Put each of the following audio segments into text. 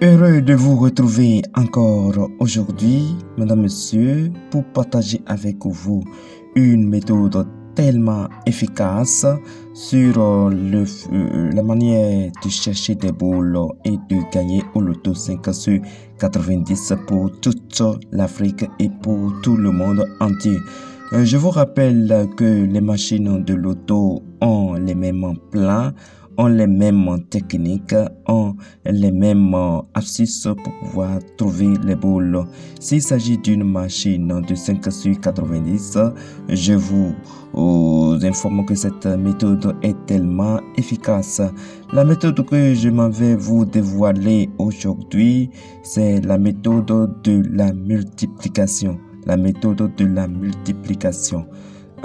Heureux de vous retrouver encore aujourd'hui, mesdames, messieurs, pour partager avec vous une méthode tellement efficace sur la manière de chercher des boules et de gagner au loto 5 sur 90 pour toute l'Afrique et pour tout le monde entier. Je vous rappelle que les machines de loto ont les mêmes plans, ont les mêmes techniques, ont les mêmes astuces pour pouvoir trouver les boules. S'il s'agit d'une machine de 5 sur 90, je vous informe que cette méthode est tellement efficace. La méthode que je m'en vais vous dévoiler aujourd'hui, c'est la méthode de la multiplication. La méthode de la multiplication.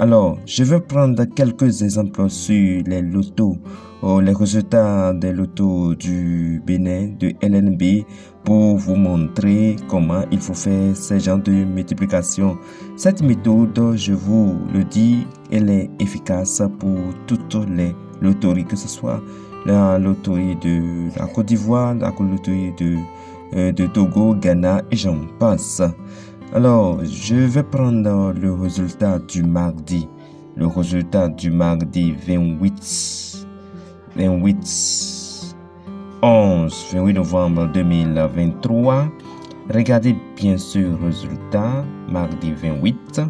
Alors, je vais prendre quelques exemples sur les lotos, les résultats des lotos du Bénin, de LNB, pour vous montrer comment il faut faire ce genre de multiplication. Cette méthode, je vous le dis, elle est efficace pour toutes les loteries, que ce soit la loterie de la Côte d'Ivoire, la loterie de Togo, Ghana et j'en passe. Alors, je vais prendre le résultat du mardi. Le résultat du mardi 28 novembre 2023. Regardez bien sûr le résultat, mardi 28.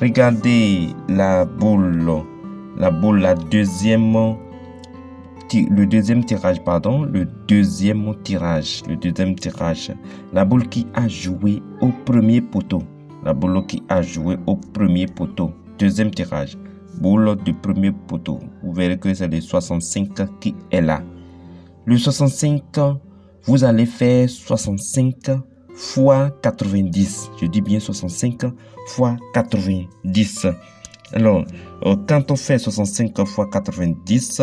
Regardez la boule, le deuxième tirage, la boule qui a joué au premier poteau, deuxième tirage, boule du premier poteau, vous verrez que c'est le 65 qui est là. Le 65, vous allez faire 65 fois 90, je dis bien 65 fois 90. Alors, quand on fait 65 fois 90,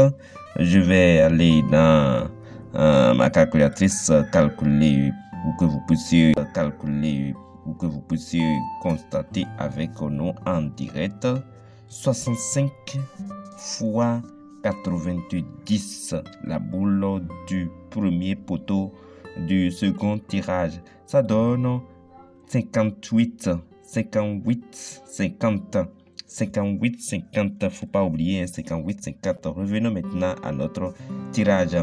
je vais aller dans ma calculatrice calculer pour que vous puissiez constater avec nous en direct. 65 fois 90, la boule du premier poteau du second tirage, ça donne 58, 50, faut pas oublier 58, 50. Revenons maintenant à notre tirage.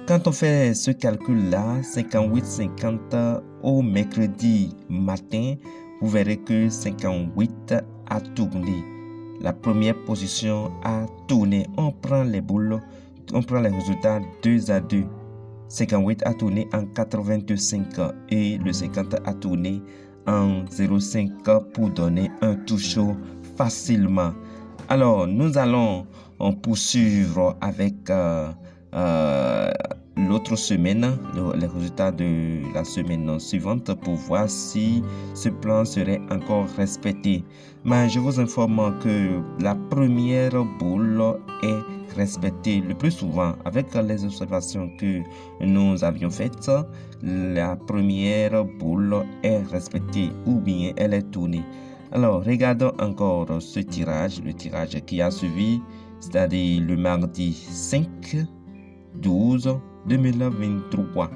Quand on fait ce calcul-là, 58, 50 au mercredi matin, vous verrez que 58 a tourné. La première position a tourné. On prend les boules, on prend les résultats 2 à 2. 58 a tourné en 85 et le 50 a tourné en 0,5 pour donner un touche facilement. Alors, nous allons poursuivre avec l'autre semaine, les résultats de la semaine suivante pour voir si ce plan serait encore respecté. Mais je vous informe que la première boule est respectée le plus souvent avec les observations que nous avions faites. La première boule est respectée ou bien elle est tournée. Alors, regardons encore ce tirage, le tirage qui a suivi, c'est-à-dire le mardi 5/12/2023.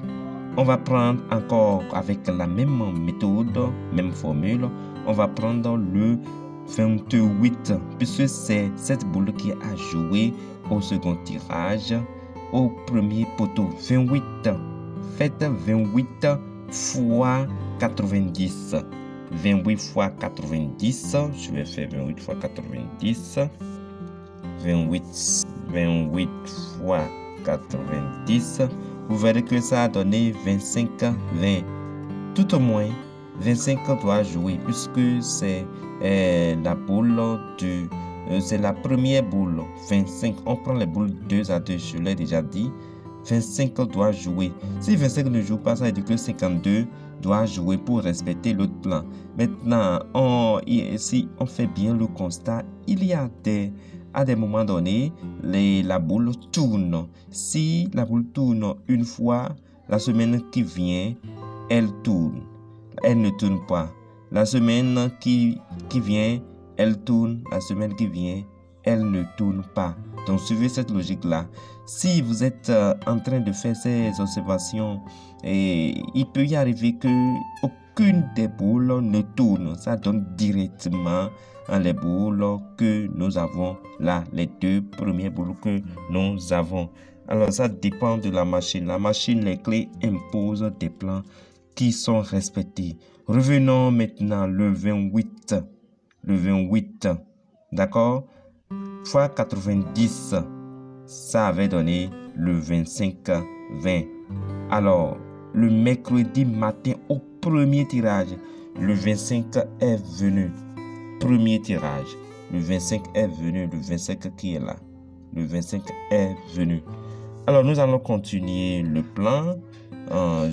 On va prendre encore avec la même méthode, même formule, on va prendre le 28, puisque c'est cette boule qui a joué au second tirage, au premier poteau. 28, faites 28 fois 90. 28 fois 90, je vais faire 28 fois 90. 28 fois 90, vous verrez que ça a donné 25, 20. Tout au moins, 25 doit jouer puisque c'est la boule c'est la première boule. 25, on prend les boules 2 à 2, je l'ai déjà dit. 25 doit jouer. Si 25 ne joue pas, ça veut dire que 52 doit jouer pour respecter l'autre plan. Maintenant, si on fait bien le constat, il y a à des moments donnés, la boule tourne. Si la boule tourne une fois, la semaine qui vient, elle tourne. Elle ne tourne pas. La semaine qui vient, elle tourne. La semaine qui vient, elle ne tourne pas. Donc, suivez cette logique-là. Si vous êtes en train de faire ces observations, il peut y arriver que aucune des boules ne tourne. Ça donne directement les boules que nous avons là, les deux premières boules que nous avons. Alors, ça dépend de la machine. La machine, les clés imposent des plans qui sont respectés. Revenons maintenant le 28. Le 28, d'accord? Fois 90, ça avait donné le 25-20. Alors, le mercredi matin au premier tirage, le 25 est venu. Premier tirage, le 25 est venu, le 25 qui est là. Le 25 est venu. Alors, nous allons continuer le plan.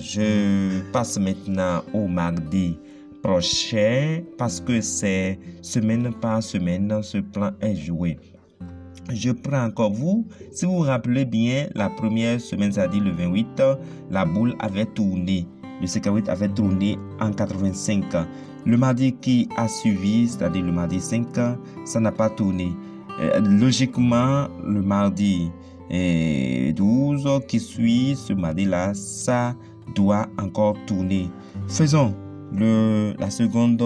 Je passe maintenant au mardi prochain parce que c'est semaine par semaine, ce plan est joué. Je prends encore vous. Si vous vous rappelez bien, la première semaine, c'est-à-dire le 28, la boule avait tourné. Le CK8 avait tourné en 85. Le mardi qui a suivi, c'est-à-dire le mardi 5, ça n'a pas tourné. Logiquement, le mardi 12 qui suit ce mardi-là, ça doit encore tourner. Faisons le second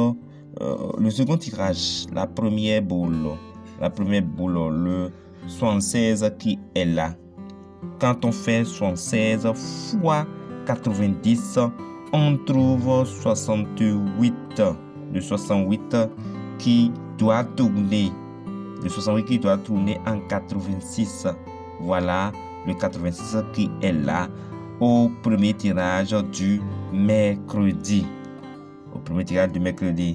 tirage, la première boule, le 76 qui est là. Quand on fait 76 fois 90, on trouve 68. Le 68 qui doit tourner. Le 68 qui doit tourner en 86. Voilà le 86 qui est là au premier tirage du mercredi. Au premier tirage du mercredi.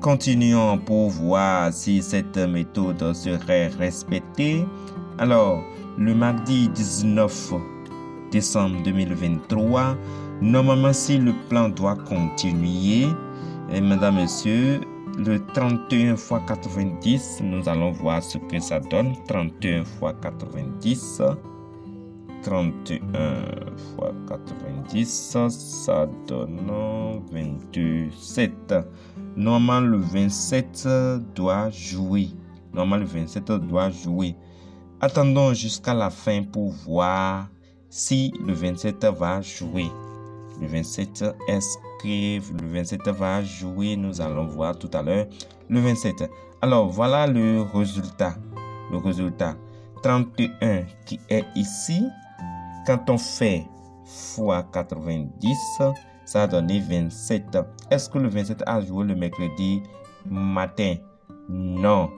Continuons pour voir si cette méthode serait respectée. Alors, le mardi 19 décembre 2023, normalement, si le plan doit continuer, et mesdames, messieurs, le 31 fois 90, nous allons voir ce que ça donne. 31 fois 90. 31 fois 90, ça donne 27. Normalement, le 27 doit jouer. Normalement, le 27 doit jouer. Attendons jusqu'à la fin pour voir si le 27 va jouer. Le 27, est-ce que le 27 va jouer? Nous allons voir tout à l'heure. Le 27. Alors, voilà le résultat. Le résultat. 31 qui est ici. Quand on fait fois 90, ça a donné 27. Est-ce que le 27 a joué le mercredi matin? Non.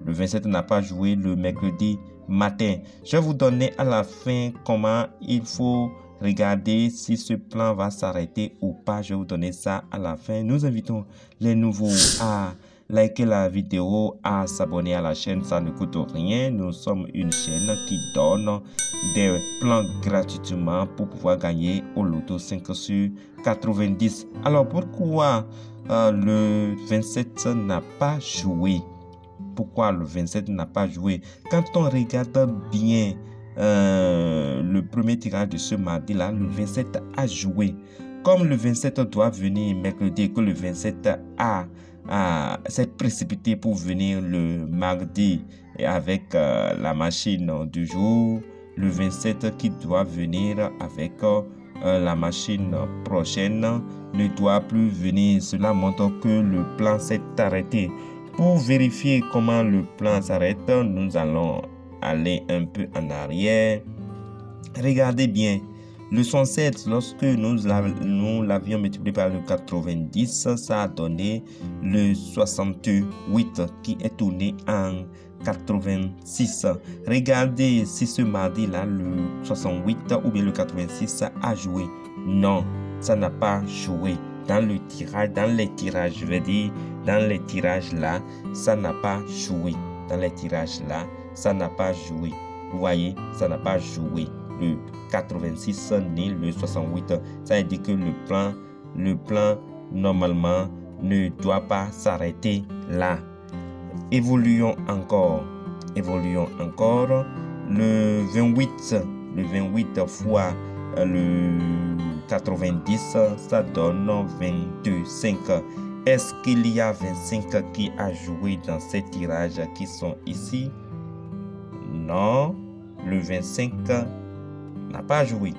Le 27 n'a pas joué le mercredi matin. Je vais vous donner à la fin comment il faut regarder si ce plan va s'arrêter ou pas. Je vais vous donner ça à la fin. Nous invitons les nouveaux à liker la vidéo, à s'abonner à la chaîne, ça ne coûte rien. Nous sommes une chaîne qui donne des plans gratuitement pour pouvoir gagner au loto 5 sur 90. Alors pourquoi le 27 n'a pas joué? Pourquoi le 27 n'a pas joué? Quand on regarde bien le premier tirage de ce mardi-là, le 27 a joué. Comme le 27 doit venir mercredi et que le 27 s'est précipité pour venir le mardi et avec la machine du jour, le 27 qui doit venir avec la machine prochaine ne doit plus venir. Cela montre que le plan s'est arrêté. Pour vérifier comment le plan s'arrête, nous allons aller un peu en arrière. Regardez bien. Le 107, lorsque nous l'avions multiplié par le 90, ça a donné le 68 qui est tourné en 86. Regardez si ce mardi-là, le 68 ou bien le 86 a joué. Non, ça n'a pas joué. Dans le tirage, dans les tirages, je vais dire, dans les tirages là, ça n'a pas joué. Dans les tirages là, ça n'a pas joué. Vous voyez, ça n'a pas joué. Le 86 ni le 68. Ça veut dire que le plan normalement ne doit pas s'arrêter là. Évoluons encore. Le 28 fois le 90, ça donne 25. Est-ce qu'il y a 25 qui a joué dans ces tirages qui sont ici? Non, le 25 n'a pas joué.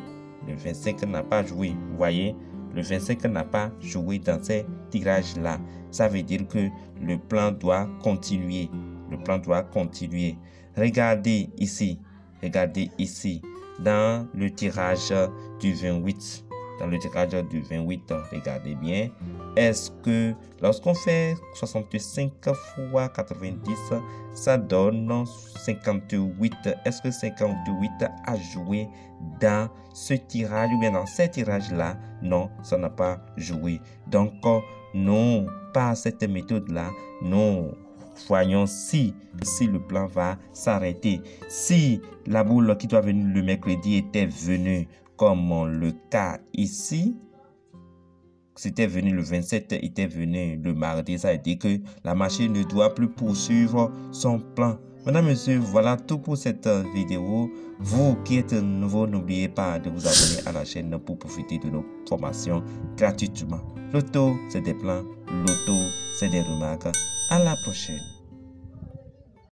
Le 25 n'a pas joué. Vous voyez, le 25 n'a pas joué dans ces tirages-là. Ça veut dire que le plan doit continuer. Le plan doit continuer. Regardez ici. Regardez ici. Dans le tirage du 28. Dans le tirage du 28, regardez bien. Est-ce que lorsqu'on fait 65 fois 90, ça donne 58. Est-ce que 58 a joué dans ce tirage ou bien dans ces tirages-là? Non, ça n'a pas joué. Donc, non, par cette méthode-là, non. Voyons si le plan va s'arrêter. Si la boule qui doit venir le mercredi était venue comme le cas ici, c'était venu le 27, était venu le mardi, ça veut dire que la machine ne doit plus poursuivre son plan. Mesdames, Messieurs, voilà tout pour cette vidéo. Vous qui êtes nouveau, n'oubliez pas de vous abonner à la chaîne pour profiter de nos formations gratuitement. L'auto, c'est des plans. L'auto, c'est des remarques. À la prochaine.